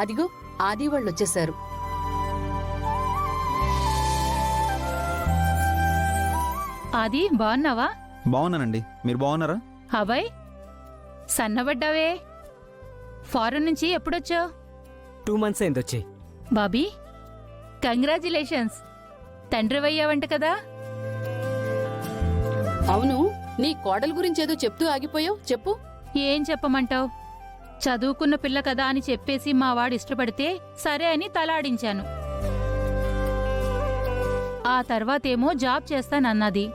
అదిగో ఆది వాళ్ళొచ్చేశారు. ఆది, బాగున్నావా? బాగున్నానండి, మీరు బాగున్నారా? అబ్బాయ్, సన్నబడ్డావే. ఫారెన్ నుంచి ఎప్పుడొచ్చావు? 2 months అయింది వచ్చి. బాబీ, కంగ్రాచులేషన్స్, తండ్రివయ్యావంట కదా. అవును, నీ కోడలు గురించేదో చెప్తూ ఆగిపోయావు, చెప్పు. ఏం చెప్పమంటావు? చదువుకున్న పిల్ల కదా అని చెప్పేసి మా వాడు ఇష్టపడితే సరే అని తలాడించాను. ఆ తర్వాతేమో జాబ్ చేస్తానన్నది.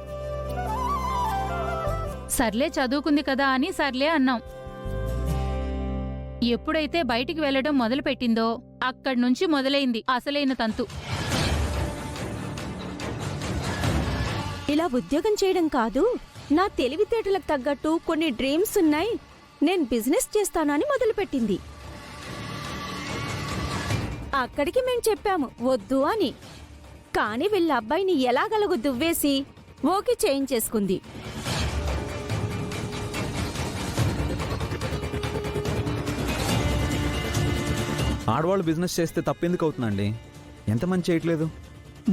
సర్లే, చదువుకుంది కదా అని సర్లే అన్నాం. ఎప్పుడైతే బయటికి వెళ్లడం మొదలుపెట్టిందో అక్కడ్నుంచి మొదలైంది అసలైన తంతు. ఇలా ఉద్యోగం చేయడం కాదు, నా తెలివితేటలకు తగ్గట్టు కొన్ని డ్రీమ్స్ ఉన్నాయి, నేను బిజినెస్ చేస్తానని మొదలుపెట్టింది. అక్కడికి మేం చెప్పాము వద్దు అని. కాని వీళ్ళ అబ్బాయిని ఎలాగలగు దువ్వేసి ఓకే చేయించేసుకుంది. ఆడవాళ్ళు బిజినెస్ చేస్తే తప్పెందుకు అవుతుందండి? ఎంతమంది చేయట్లేదు?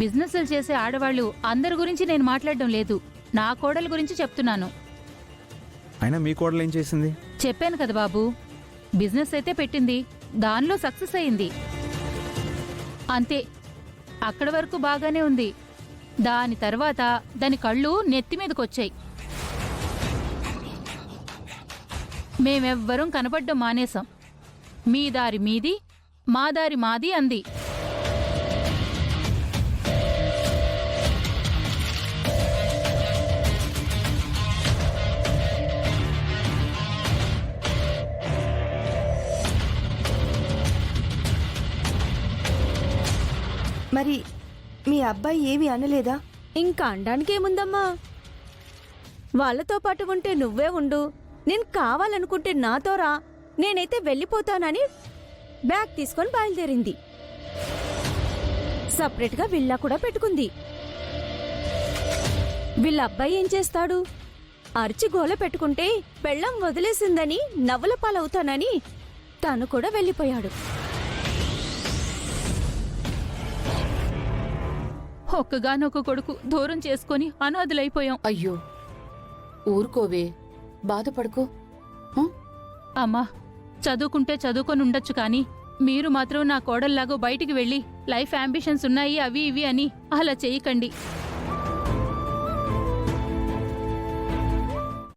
బిజినెస్లు చేసే ఆడవాళ్లు అందరి గురించి నేను మాట్లాడడం లేదు, నా కోడల గురించి చెప్తున్నాను. అయినా మీ కోడలు ఏం చేసింది? చెప్పాను కదా బాబు, బిజినెస్ అయితే పెట్టింది, దానిలో సక్సెస్ అయింది. అంతే, అక్కడి వరకు బాగానే ఉంది. దాని తర్వాత దాని కళ్ళు నెత్తిమీదకొచ్చాయి. మేమెవ్వరం కనపడ్డం మానేశాం. మీ దారి మీది, మా దారి మాది అంది. మరి మీ అబ్బాయి ఏమీ అనలేదా? ఇంకా అనడానికేముందమ్మా, వాళ్ళతో పాటు ఉంటే నువ్వే ఉండు, నేను కావాలనుకుంటే నాతో రా, నేనైతే వెళ్ళిపోతానని బ్యాగ్ తీసుకొని బయలుదేరింది. సపరేట్గా విల్లా కూడా పెట్టుకుంది. వీళ్ళ అబ్బాయి ఏం చేస్తాడు? అరిచి గోల పెట్టుకుంటే పెళ్ళం వదిలేసిందని నవ్వుల పాలవుతానని తను కూడా వెళ్ళిపోయాడు. ఒక్కగానొక్క కొడుకు దూరం చేసుకొని అనాథులైపోయాం. అయ్యో, ఊరుకోవే, బాధపడుకో. అమ్మా, చదువుకుంటే చదువుకొని ఉండొచ్చు కానీ మీరు మాత్రం నా కోడల్లాగో బయటికి వెళ్ళి లైఫ్ అంబిషన్స్ ఉన్నాయి అవి ఇవి అని అలా చేయకండి.